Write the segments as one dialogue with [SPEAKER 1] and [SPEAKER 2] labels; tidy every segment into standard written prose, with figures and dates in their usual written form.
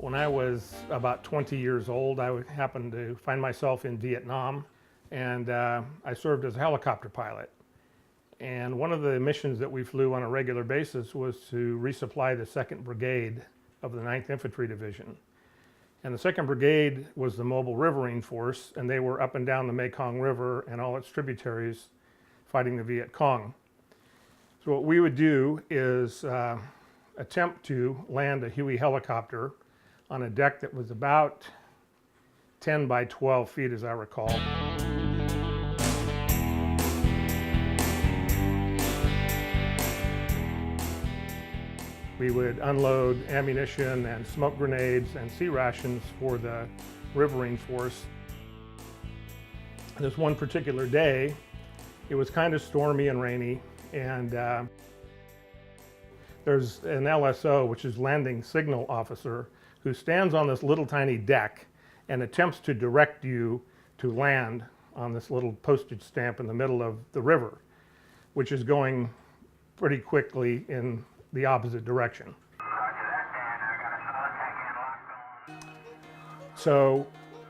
[SPEAKER 1] When I was about 20 years old, I happened to find myself in Vietnam, and I served as a helicopter pilot. And one of the missions that we flew on a regular basis was to resupply the 2nd Brigade of the 9th Infantry Division. And the 2nd Brigade was the mobile riverine force, and they were up and down the Mekong River and all its tributaries fighting the Viet Cong. So what we would do is attempt to land a Huey helicopter on a deck that was about 10 by 12 feet, as I recall. We would unload ammunition and smoke grenades and sea rations for the riverine force. This one particular day, it was kind of stormy and rainy, and there's an LSO, which is Landing Signal Officer, who stands on this little tiny deck and attempts to direct you to land on this little postage stamp in the middle of the river, which is going pretty quickly in the opposite direction. So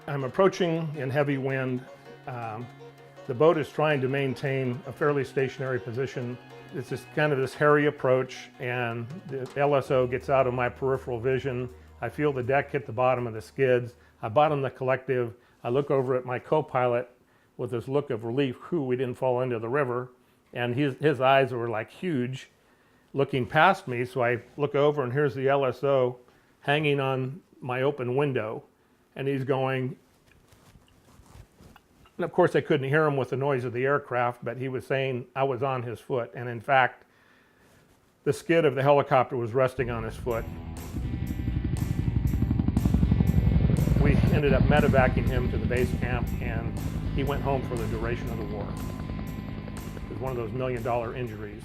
[SPEAKER 1] I'm approaching in heavy wind. The boat is trying to maintain a fairly stationary position. It's just kind of this hairy approach, and the LSO gets out of my peripheral vision. I feel the deck hit the bottom of the skids. I bottom the collective. I look over at my co-pilot with this look of relief, we didn't fall into the river. And his eyes were like huge, looking past me. So I look over, and here's the LSO hanging on my open window. And he's going, and of course I couldn't hear him with the noise of the aircraft, but he was saying I was on his foot. And in fact, the skid of the helicopter was resting on his foot. We ended up medevacing him to the base camp, and he went home for the duration of the war. It was one of those $1 million injuries.